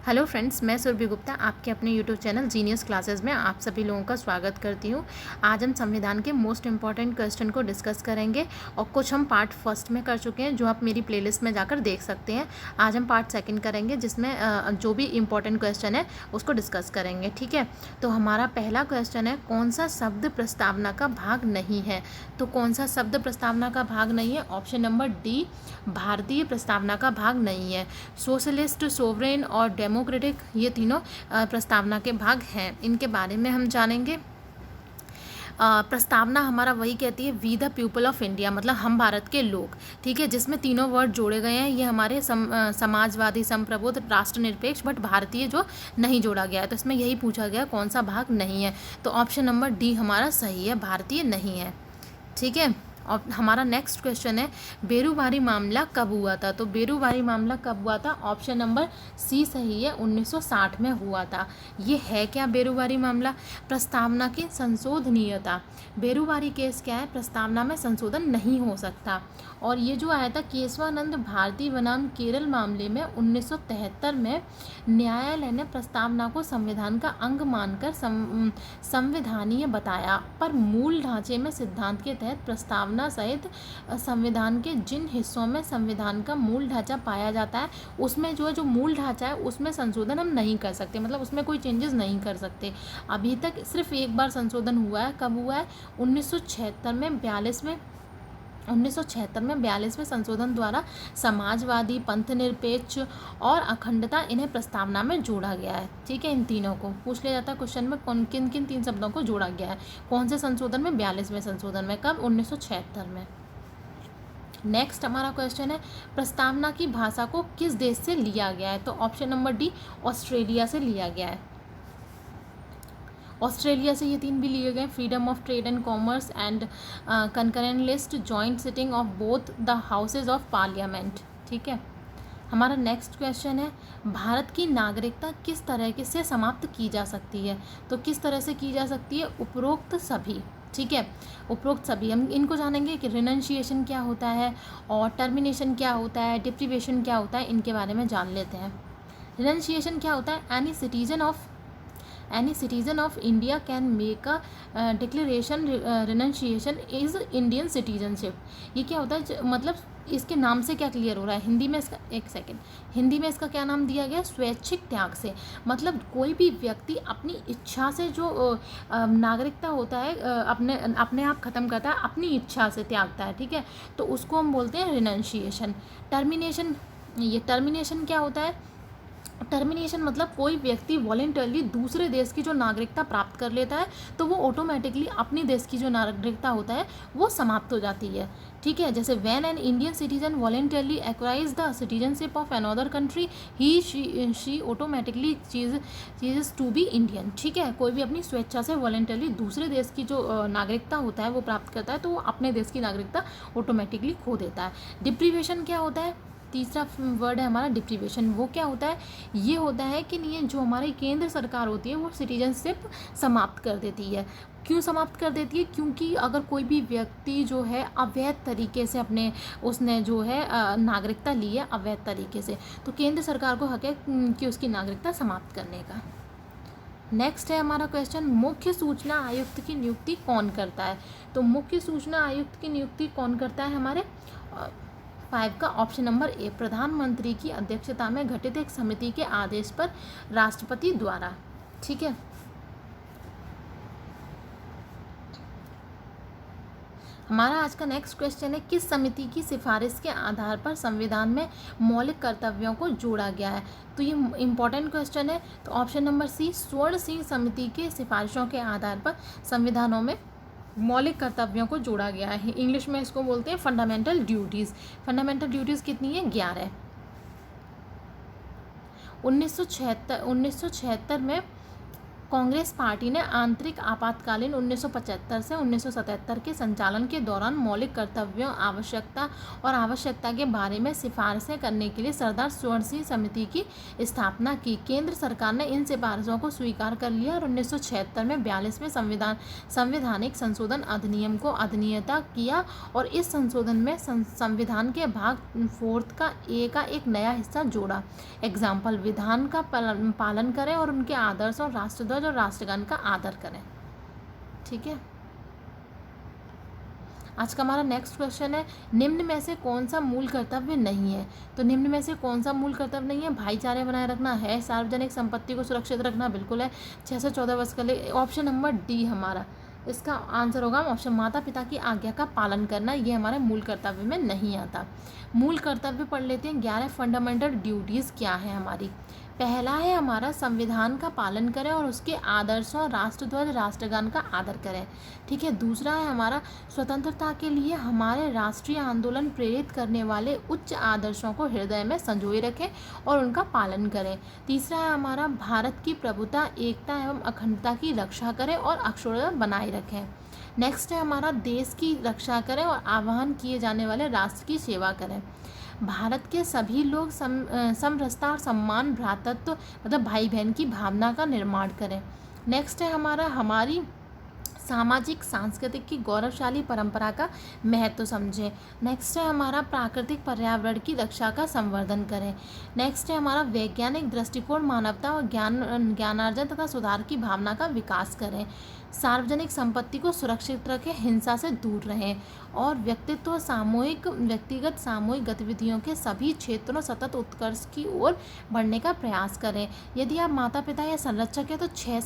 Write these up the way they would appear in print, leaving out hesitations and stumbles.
Hello friends, मैं सुरभि गुप्ता आपके अपने यूट्यूब चैनल जीनियस क्लासेस में आप सभी लोगों का स्वागत करती हूँ। आज हम संविधान के मोस्ट इम्पॉर्टेंट क्वेश्चन को डिस्कस करेंगे और कुछ हम पार्ट फर्स्ट में कर चुके हैं जो आप मेरी प्लेलिस्ट में जाकर देख सकते हैं। आज हम पार्ट सेकंड करेंगे जिसमें जो भी इम्पॉर्टेंट क्वेश्चन है उसको डिस्कस करेंगे। ठीक है, तो हमारा पहला क्वेश्चन है, कौन सा शब्द प्रस्तावना का भाग नहीं है? तो कौन सा शब्द प्रस्तावना का भाग नहीं है? ऑप्शन नंबर डी, भारतीय प्रस्तावना का भाग नहीं है। सोशलिस्ट, सोवरेन और डेमोक्रेटिक ये तीनों प्रस्तावना के भाग हैं। इनके बारे में हम जानेंगे। प्रस्तावना हमारा वही कहती है, we the people of India, मतलब हम भारत के लोग। ठीक है, जिसमें तीनों वर्ड जोड़े गए हैं। ये हमारे समाजवादी, संप्रभुत्व, राष्ट्रनिरपेक्ष, बट भारतीय जो नहीं जोड़ा गया है। तो इसमें यही पूछा गया कौन सा भाग नहीं है। तो ऑप्शन नंबर डी हमारा सही है, भारतीय नहीं है। ठीक है, और हमारा नेक्स्ट क्वेश्चन है, बेरूबारी मामला कब हुआ था? तो बेरूबारी मामला कब हुआ था? ऑप्शन नंबर सी सही है, 1960 में हुआ था। ये है क्या बेरूबारी मामला? प्रस्तावना की संशोधनीयता। बेरूबारी केस क्या है? प्रस्तावना में संशोधन नहीं हो सकता। और ये जो आया था केशवानंद भारती बनाम केरल मामले में 1973 में न्यायालय ने प्रस्तावना को संविधान का अंग मानकर संवैधानीय बताया, पर मूल ढांचे में सिद्धांत के तहत प्रस्तावना सहित संविधान के जिन हिस्सों में संविधान का मूल ढांचा पाया जाता है उसमें जो मूल ढांचा है उसमें संशोधन हम नहीं कर सकते, मतलब उसमें कोई चेंजेस नहीं कर सकते। अभी तक सिर्फ एक बार संशोधन हुआ है। कब हुआ है? 1976 में 42वें संशोधन द्वारा समाजवादी, पंथनिरपेक्ष और अखंडता इन्हें प्रस्तावना में जोड़ा गया है। ठीक है, इन तीनों को पूछ लिया जाता है क्वेश्चन में, किन किन तीन शब्दों को जोड़ा गया है। कौन से संशोधन में? 42वें संशोधन में। कब? 1976 में। नेक्स्ट हमारा क्वेश्चन है, प्रस्तावना की भाषा को किस देश से लिया गया है? तो ऑप्शन नंबर डी, ऑस्ट्रेलिया से लिया गया है। ऑस्ट्रेलिया से ये तीन भी लिए गए, freedom of trade and commerce and concurrent list, joint sitting of both the houses of parliament. ठीक है, हमारा नेक्स्ट क्वेश्चन है, भारत की नागरिकता किस तरह से समाप्त की जा सकती है? तो किस तरह से की जा सकती है? उपरोक्त सभी। ठीक है, उपरोक्त सभी। हम इनको जानेंगे कि रिनंशिएशन क्या होता है और टर्मिनेशन क्या होता है, डिप्रीवेशन क्या होता है, इनके बारे में जान लेते हैं। रिनंशिएशन क्या होता है? Any citizen of India can make a declaration renunciation is Indian citizenship। ये क्या होता है? मतलब इसके नाम से क्या क्लियर हो रहा है? हिंदी में इसका, एक सेकेंड, हिंदी में इसका क्या नाम दिया गया? स्वैच्छिक त्याग से। मतलब कोई भी व्यक्ति अपनी इच्छा से जो नागरिकता होता है अपने आप ख़त्म करता है, अपनी इच्छा से त्यागता है। ठीक है, तो उसको हम बोलते हैं रिनंशिएशन। टर्मिनेशन क्या होता है? टर्मिनेशन मतलब कोई व्यक्ति वॉलेंटरली दूसरे देश की जो नागरिकता प्राप्त कर लेता है तो वो ऑटोमेटिकली अपने देश की जो नागरिकता होता है वो समाप्त हो जाती है। ठीक है, जैसे when an Indian citizen voluntarily acquires the citizenship of another country he she automatically चीज टू बी इंडियन। ठीक है, कोई भी अपनी स्वेच्छा से वॉलेंटरली दूसरे देश की जो नागरिकता होता है वो प्राप्त करता है तो वो अपने देश की नागरिकता ऑटोमेटिकली खो देता है। डिप्रीवेशन क्या होता है? तीसरा वर्ड है हमारा डिप्रीवेशन। वो क्या होता है? ये होता है कि ये जो हमारी केंद्र सरकार होती है वो सिटीजनशिप समाप्त कर देती है। क्यों समाप्त कर देती है? क्योंकि अगर कोई भी व्यक्ति जो है अवैध तरीके से उसने जो है नागरिकता ली है अवैध तरीके से, तो केंद्र सरकार को हक है कि उसकी नागरिकता समाप्त करने का। नेक्स्ट है हमारा क्वेश्चन, मुख्य सूचना आयुक्त की नियुक्ति कौन करता है? तो मुख्य सूचना आयुक्त की नियुक्ति कौन करता है? हमारे 5 का ऑप्शन नंबर ए, प्रधानमंत्री की अध्यक्षता में गठित एक समिति के आदेश पर राष्ट्रपति द्वारा। ठीक है, हमारा आज का नेक्स्ट क्वेश्चन है, किस समिति की सिफारिश के आधार पर संविधान में मौलिक कर्तव्यों को जोड़ा गया है? तो ये इंपॉर्टेंट क्वेश्चन है। तो ऑप्शन नंबर सी, स्वर्ण सिंह समिति के सिफारिशों के आधार पर संविधानों में मौलिक कर्तव्यों को जोड़ा गया है। इंग्लिश में इसको बोलते हैं फंडामेंटल ड्यूटीज़। फंडामेंटल ड्यूटीज़ कितनी है? 11। 1976 में कांग्रेस पार्टी ने आंतरिक आपातकालीन 1975 से 1977 के संचालन के दौरान मौलिक कर्तव्यों, आवश्यकता के बारे में सिफारिशें करने के लिए सरदार स्वर्ण सिंह समिति की स्थापना की। केंद्र सरकार ने इन सिफारिशों को स्वीकार कर लिया और 1976 में 42वें संवैधानिक संशोधन अधिनियम को अधिनियत किया और इस संशोधन में संविधान के भाग 4 का एक नया हिस्सा जोड़ा। एग्जाम्पल, विधान का पालन करें और उनके आदर्शों, राष्ट्रध्वज और राष्ट्रगान का आदर करें। ठीक है, आज का हमारा नेक्स्ट क्वेश्चन है, निम्न में से कौन सा मूल कर्तव्य नहीं है? तो निम्न में से कौन सा मूल कर्तव्य नहीं है? भाईचारे बनाए रखना है, सार्वजनिक संपत्ति को सुरक्षित रखना बिल्कुल है, 6 से 14 वर्ष के लिए। ऑप्शन नंबर डी हमारा इसका आंसर होगा। ऑप्शन माता पिता की आज्ञा का पालन करना, ये हमारे मूल कर्तव्य में नहीं आता। मूल कर्तव्य पढ़ लेते हैं। 11 फंडामेंटल ड्यूटीज़ क्या है हमारी? पहला है हमारा संविधान का पालन करें और उसके आदर्शों, राष्ट्रध्वज, राष्ट्रगान का आदर करें। ठीक है, दूसरा है हमारा स्वतंत्रता के लिए हमारे राष्ट्रीय आंदोलन प्रेरित करने वाले उच्च आदर्शों को हृदय में संजोए रखें और उनका पालन करें। तीसरा है हमारा भारत की प्रभुता, एकता एवं अखंडता की रक्षा करें और अक्षुण्णता बनाए रखें। नेक्स्ट है हमारा देश की रक्षा करें और आह्वान किए जाने वाले राष्ट्र की सेवा करें। भारत के सभी लोग समरसता और सम्मान, भ्रातृत्व मतलब भाई बहन की भावना का निर्माण करें। नेक्स्ट है हमारी सामाजिक सांस्कृतिक की गौरवशाली परंपरा का महत्व समझें। नेक्स्ट है हमारा प्राकृतिक पर्यावरण की रक्षा का संवर्धन करें। नेक्स्ट है हमारा वैज्ञानिक दृष्टिकोण, मानवता और ज्ञानार्जन तथा सुधार की भावना का विकास करें। सार्वजनिक संपत्ति को सुरक्षित रखें, हिंसा से दूर रहें और व्यक्तिगत सामूहिक गतिविधियों के सभी क्षेत्रों सतत उत्कर्ष की ओर बढ़ने का प्रयास करें। यदि आप माता पिता या संरक्षक हैं तो 6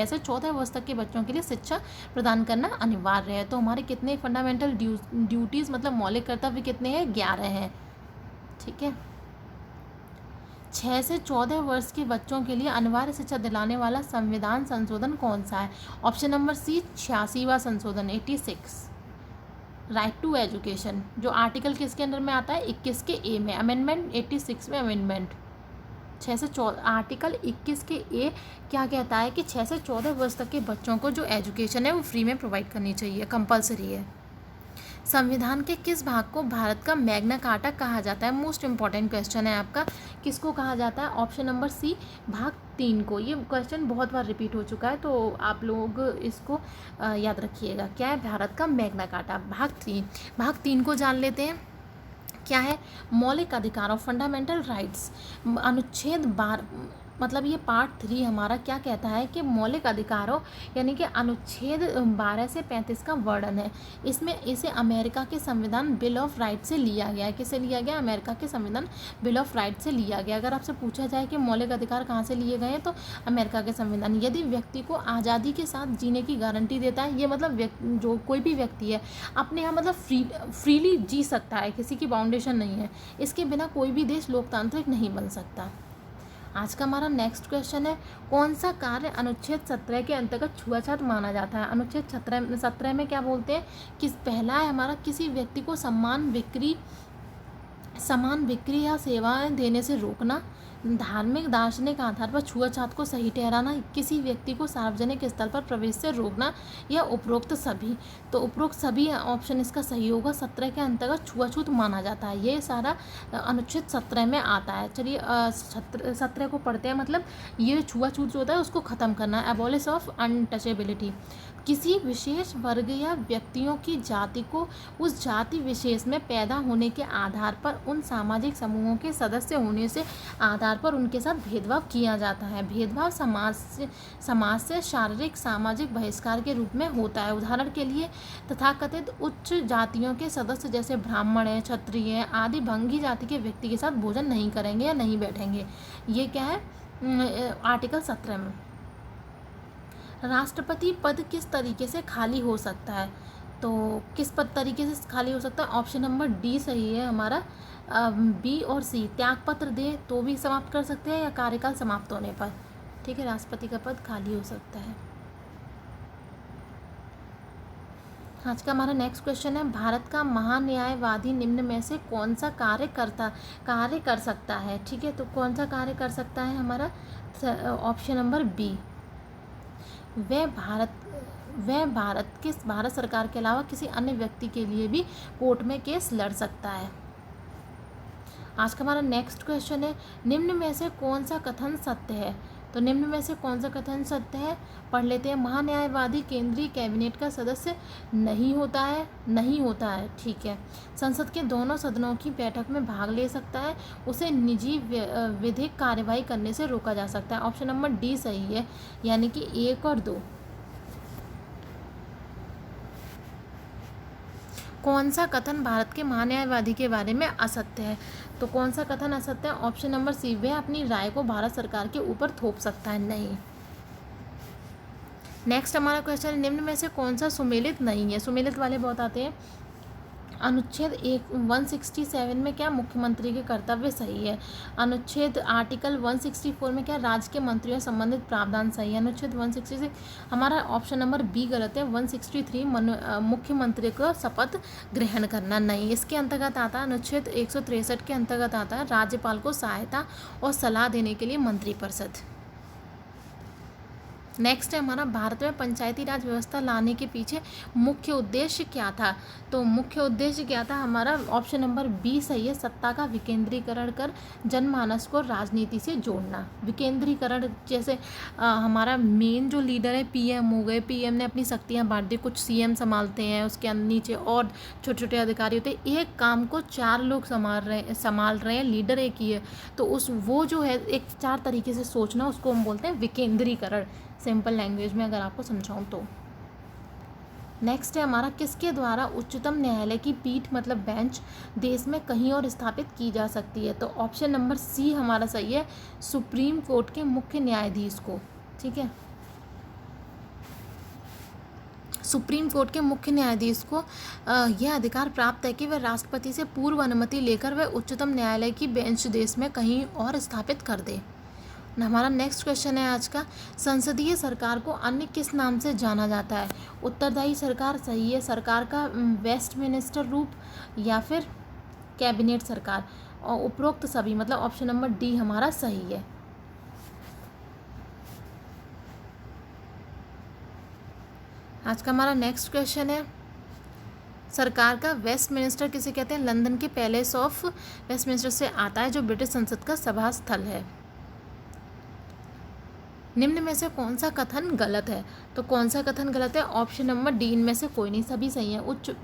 से 14 वर्ष तक के बच्चों के लिए शिक्षा प्रदान करना अनिवार्य है। तो हमारे कितने फंडामेंटल ड्यूटीज़ मतलब मौलिक कर्तव्य कितने हैं? 11 हैं। ठीक है, 6 से 14 वर्ष के बच्चों के लिए अनिवार्य शिक्षा दिलाने वाला संविधान संशोधन कौन सा है? ऑप्शन नंबर सी 86वां संशोधन 86, राइट टू एजुकेशन, जो आर्टिकल किसके अंडर में आता है? 21 के ए में, अमेंडमेंट 86 में अमेंडमेंट। 6 से 14 आर्टिकल 21 के ए क्या कहता है कि 6 से 14 वर्ष तक के बच्चों को जो एजुकेशन है वो फ्री में प्रोवाइड करनी चाहिए, कंपलसरी है। संविधान के किस भाग को भारत का मैग्ना कार्टा कहा जाता है? मोस्ट इंपॉर्टेंट क्वेश्चन है आपका, किसको कहा जाता है? ऑप्शन नंबर सी भाग 3 को। ये क्वेश्चन बहुत बार रिपीट हो चुका है तो आप लोग इसको याद रखिएगा। क्या है भारत का मैग्ना कार्टा? भाग 3। भाग 3 को जान लेते हैं। क्या है? मौलिक अधिकारों, फंडामेंटल राइट्स, अनुच्छेद 12 मतलब ये पार्ट 3 हमारा क्या कहता है कि मौलिक अधिकारों यानी कि अनुच्छेद 12 से 35 का वर्णन है। इसमें इसे अमेरिका के संविधान बिल ऑफ राइट से लिया गया है। किससे लिया गया? अमेरिका के संविधान बिल ऑफ राइट से लिया गया। अगर आपसे पूछा जाए कि मौलिक अधिकार कहाँ से लिए गए हैं तो अमेरिका के संविधान। यदि व्यक्ति को आज़ादी के साथ जीने की गारंटी देता है, ये मतलब जो कोई भी व्यक्ति है अपने यहाँ मतलब फ्रीली जी सकता है, किसी की बाउंडेशन नहीं है। इसके बिना कोई भी देश लोकतांत्रिक नहीं बन सकता। आज का हमारा नेक्स्ट क्वेश्चन है, कौन सा कार्य अनुच्छेद 17 के अंतर्गत छुआछूत माना जाता है? अनुच्छेद 17 में क्या बोलते हैं कि पहला है हमारा किसी व्यक्ति को समान बिक्री या सेवाएं देने से रोकना, धार्मिक दार्शनिक आधार पर छुआछूत को सही ठहराना, किसी व्यक्ति को सार्वजनिक स्थल पर प्रवेश से रोकना या उपरोक्त सभी। तो उपरोक्त सभी ऑप्शन इसका सही होगा। 17 के अंतर्गत छुआछूत माना जाता है, ये सारा अनुच्छेद 17 में आता है। चलिए 17 को पढ़ते हैं। मतलब ये छुआछूत जो होता है उसको ख़त्म करना है, एबॉलिश ऑफ अनटचेबिलिटी। किसी विशेष वर्ग या व्यक्तियों की जाति को उस जाति विशेष में पैदा होने के आधार पर उन सामाजिक समूहों के सदस्य होने से आधार पर उनके साथ भेदभाव किया जाता है। भेदभाव समाज से शारीरिक सामाजिक बहिष्कार के रूप में होता है। उदाहरण के लिए तथाकथित उच्च जातियों के सदस्य जैसे ब्राह्मण है, क्षत्रिय आदि भंगी जाति के व्यक्ति के साथ भोजन नहीं करेंगे या नहीं बैठेंगे। ये क्या है? आर्टिकल 17 में। राष्ट्रपति पद किस तरीके से खाली हो सकता है? तो किस तरीके से खाली हो सकता है? ऑप्शन नंबर डी सही है हमारा। बी और सी, त्यागपत्र दे तो भी समाप्त कर सकते हैं या कार्यकाल समाप्त होने पर। ठीक है, राष्ट्रपति का पद खाली हो सकता है। आज का हमारा नेक्स्ट क्वेश्चन है, भारत का महान्यायवादी निम्न में से कौन सा कार्य कर सकता है? ठीक है, तो कौन सा कार्य कर सकता है हमारा? ऑप्शन नंबर बी, भारत सरकार के अलावा किसी अन्य व्यक्ति के लिए भी कोर्ट में केस लड़ सकता है। आज का हमारा नेक्स्ट क्वेश्चन है, निम्न में से कौन सा कथन सत्य है? तो निम्न में से कौन सा कथन सत्य है, पढ़ लेते हैं। महान्यायवादी केंद्रीय कैबिनेट का सदस्य नहीं होता है, ठीक है। संसद के दोनों सदनों की बैठक में भाग ले सकता है, उसे निजी विधिक कार्यवाही करने से रोका जा सकता है। ऑप्शन नंबर डी सही है, यानी कि 1 और 2। कौन सा कथन भारत के महान्यायवादी के बारे में असत्य है? तो कौन सा कथन असत्य है? ऑप्शन नंबर सी, वह अपनी राय को भारत सरकार के ऊपर थोप सकता है, नहीं। नेक्स्ट हमारा क्वेश्चन, निम्न में से कौन सा सुमेलित नहीं है? सुमेलित वाले बहुत आते हैं। अनुच्छेद 167 में क्या मुख्यमंत्री के कर्तव्य सही है? अनुच्छेद आर्टिकल 164 में क्या राज्य के मंत्रियों से संबंधित प्रावधान सही है? अनुच्छेद 166 हमारा ऑप्शन नंबर बी गलत है। 163 मुख्यमंत्री को शपथ ग्रहण करना, नहीं। इसके अंतर्गत आता है अनुच्छेद 163 के अंतर्गत आता है राज्यपाल को सहायता और सलाह देने के लिए मंत्रिपरिषद। नेक्स्ट है हमारा, भारत में पंचायती राज व्यवस्था लाने के पीछे मुख्य उद्देश्य क्या था? तो मुख्य उद्देश्य क्या था हमारा? ऑप्शन नंबर बी सही है, सत्ता का विकेंद्रीकरण कर जनमानस को राजनीति से जोड़ना। विकेंद्रीकरण जैसे हमारा मेन जो लीडर है पीएम हो गए, पीएम ने अपनी शक्तियां बांट दी, कुछ सीएम संभालते हैं, उसके नीचे और छोटे छोटे अधिकारी होते हैं, एक काम को 4 लोग संभाल रहे हैं, लीडर एक ही है, तो वो जो है एक 4 तरीके से सोचना, उसको हम बोलते हैं विकेंद्रीकरण, सिंपल लैंग्वेज में अगर आपको समझाऊं तो। नेक्स्ट है हमारा, किसके द्वारा उच्चतम न्यायालय की पीठ मतलब बेंच देश में कहीं और स्थापित की जा सकती है? तो ऑप्शन नंबर सी हमारा सही है, सुप्रीम कोर्ट के मुख्य न्यायाधीश को, ठीक है। सुप्रीम कोर्ट के मुख्य न्यायाधीश को यह अधिकार प्राप्त है कि वह राष्ट्रपति से पूर्व अनुमति लेकर वह उच्चतम न्यायालय की बेंच देश में कहीं और स्थापित कर दे। हमारा नेक्स्ट क्वेश्चन है आज का, संसदीय सरकार को अन्य किस नाम से जाना जाता है? उत्तरदायी सरकार सही है, सरकार का वेस्टमिनिस्टर रूप, या फिर कैबिनेट सरकार, और उपरोक्त सभी, मतलब ऑप्शन नंबर डी हमारा सही है। आज का हमारा नेक्स्ट क्वेश्चन है, सरकार का वेस्टमिनिस्टर किसे कहते हैं? लंदन के पैलेस ऑफ वेस्टमिनिस्टर से आता है, जो ब्रिटिश संसद का सभा स्थल है। निम्न में से कौन सा कथन गलत है? तो कौन सा कथन गलत है? ऑप्शन नंबर डी, इनमें से कोई नहीं, सभी सही है।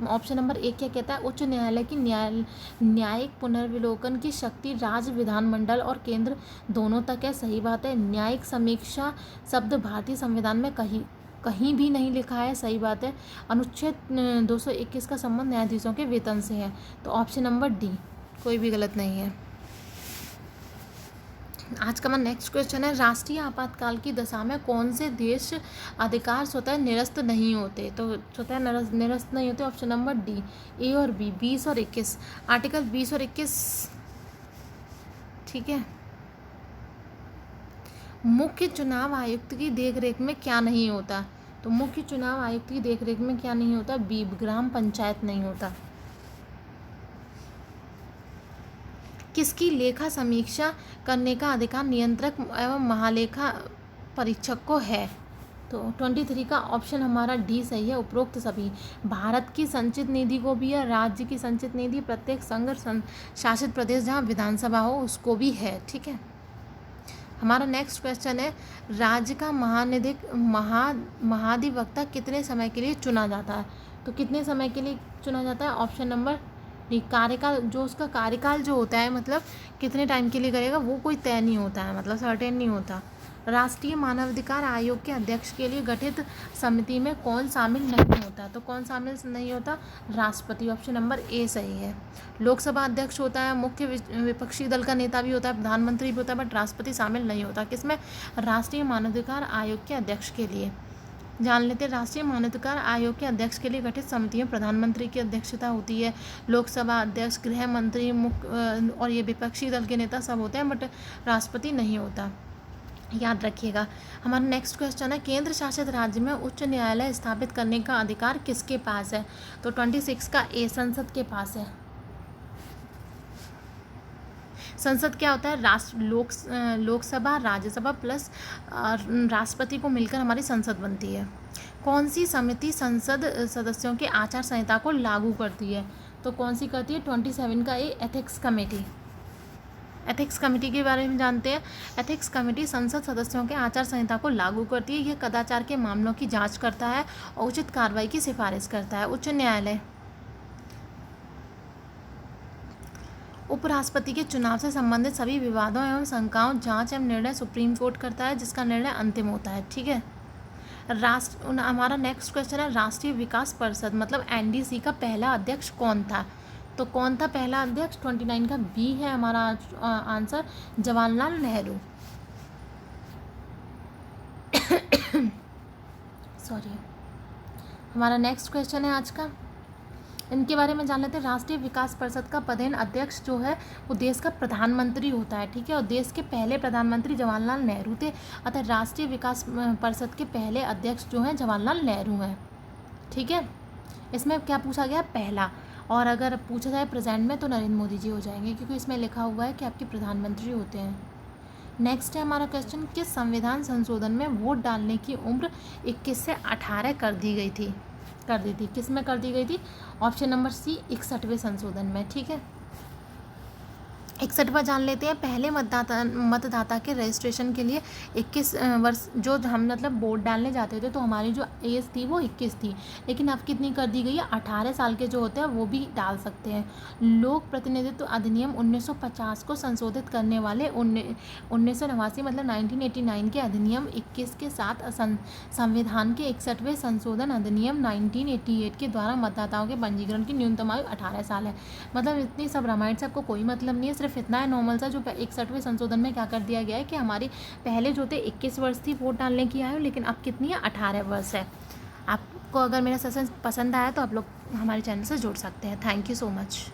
ऑप्शन नंबर 1 क्या कहता है? उच्च न्यायालय की न्यायिक पुनर्विलोकन की शक्ति राज्य विधानमंडल और केंद्र दोनों तक है, सही बात है। न्यायिक समीक्षा शब्द भारतीय संविधान में कहीं भी नहीं लिखा है, सही बात है। अनुच्छेद 221 का संबंध न्यायाधीशों के वेतन से है, तो ऑप्शन नंबर डी कोई भी गलत नहीं है। आज का हमारा नेक्स्ट क्वेश्चन है, राष्ट्रीय आपातकाल की दशा में कौन से देश अधिकार स्वतः निरस्त नहीं होते? तो स्वतः निरस्त नहीं होते, ऑप्शन नंबर डी, ए और बी, 20 और 21, आर्टिकल 20 और 21, ठीक है। मुख्य चुनाव आयुक्त की देखरेख में क्या नहीं होता? तो मुख्य चुनाव आयुक्त की देखरेख में क्या नहीं होता? बी, ग्राम पंचायत नहीं होता। किसकी लेखा समीक्षा करने का अधिकार नियंत्रक एवं महालेखा परीक्षक को है? तो 23 का ऑप्शन हमारा डी सही है, उपरोक्त सभी। भारत की संचित निधि को भी है, राज्य की संचित निधि, प्रत्येक संघ शासित प्रदेश जहाँ विधानसभा हो उसको भी है, ठीक है। हमारा नेक्स्ट क्वेश्चन है, राज्य का महाधिवक्ता कितने समय के लिए चुना जाता है? तो कितने समय के लिए चुना जाता है? ऑप्शन नंबर डी, कार्यकाल, जो उसका कार्यकाल जो होता है, मतलब कितने टाइम के लिए करेगा, वो कोई तय नहीं होता है, मतलब सर्टेन नहीं होता। राष्ट्रीय मानवाधिकार आयोग के अध्यक्ष के लिए गठित समिति में कौन शामिल नहीं होता? तो कौन शामिल नहीं होता? राष्ट्रपति, ऑप्शन नंबर ए सही है। लोकसभा अध्यक्ष होता है, मुख्य विपक्षी दल का नेता भी होता है, प्रधानमंत्री भी होता है, बट राष्ट्रपति शामिल नहीं होता। किसमें? राष्ट्रीय मानवाधिकार आयोग के अध्यक्ष के लिए। जान लेते हैं, राष्ट्रीय मानवाधिकार आयोग के अध्यक्ष के लिए गठित समिति में प्रधानमंत्री की अध्यक्षता होती है, लोकसभा अध्यक्ष, गृह मंत्री, मुख्य और ये विपक्षी दल के नेता सब होते हैं, बट राष्ट्रपति नहीं होता, याद रखिएगा। हमारा नेक्स्ट क्वेश्चन है, केंद्र शासित राज्य में उच्च न्यायालय स्थापित करने का अधिकार किसके पास है? तो 26 का ए, संसद के पास है। संसद क्या होता है? लोकसभा, राज्यसभा प्लस राष्ट्रपति को मिलकर हमारी संसद बनती है। कौन सी समिति संसद सदस्यों के आचार संहिता को लागू करती है? तो कौन सी करती है? 27 का ए, एथिक्स कमेटी। एथिक्स कमेटी के बारे में जानते हैं। एथिक्स कमेटी संसद सदस्यों के आचार संहिता को लागू करती है। यह कदाचार के मामलों की जांच करता है और उचित कार्रवाई की सिफारिश करता है। उच्च न्यायालय। उपराष्ट्रपति के चुनाव से संबंधित सभी विवादों एवं शंकाओं जांच एवं निर्णय सुप्रीम कोर्ट करता है, जिसका निर्णय अंतिम होता है। ठीक है। हमारा नेक्स्ट क्वेश्चन है, राष्ट्रीय विकास परिषद मतलब एनडीसी का पहला अध्यक्ष कौन था? तो कौन था पहला अध्यक्ष? 29 का बी है हमारा आंसर, जवाहरलाल नेहरू। सॉरी। हमारा नेक्स्ट क्वेश्चन है आज का, इनके बारे में जान लेते हैं। राष्ट्रीय विकास परिषद का पदेन अध्यक्ष जो है वो देश का प्रधानमंत्री होता है। ठीक है। और देश के पहले प्रधानमंत्री जवाहरलाल नेहरू थे, अतः राष्ट्रीय विकास परिषद के पहले अध्यक्ष जो हैं जवाहरलाल नेहरू हैं। ठीक है। इसमें क्या पूछा गया? पहला। और अगर पूछा जाए प्रेजेंट में तो नरेंद्र मोदी जी हो जाएंगे, क्योंकि इसमें लिखा हुआ है कि आपके प्रधानमंत्री होते हैं। नेक्स्ट है हमारा क्वेश्चन, किस संविधान संशोधन में वोट डालने की उम्र 21 से 18 कर दी थी? किस में कर दी गई थी? ऑप्शन नंबर सी, 61वें संशोधन में। ठीक है। 61वां जान लेते हैं। पहले मतदाता के रजिस्ट्रेशन के लिए 21 वर्ष जो हम मतलब वोट डालने जाते थे तो हमारी जो एज थी वो 21 थी, लेकिन अब कितनी कर दी गई है? 18 साल के जो होते हैं वो भी डाल सकते हैं। लोक प्रतिनिधित्व अधिनियम 1950 को संशोधित करने वाले 1989 मतलब 1989 के अधिनियम 21 के साथ संविधान के 61वें संशोधन अधिनियम 1988 के द्वारा मतदाताओं के पंजीकरण की न्यूनतम आयु 18 साल है। मतलब इतनी सब रामायण से आपको कोई मतलब नहीं है, सिर्फ इतना है नॉर्मल सा, जो 61वें संशोधन में क्या कर दिया गया है कि हमारी पहले जो थे 21 वर्ष थी वोट डालने की आयु, लेकिन अब कितनी है? 18 वर्ष है। आपको अगर मेरा सेशन पसंद आया तो आप लोग हमारे चैनल से जुड़ सकते हैं। Thank you so much.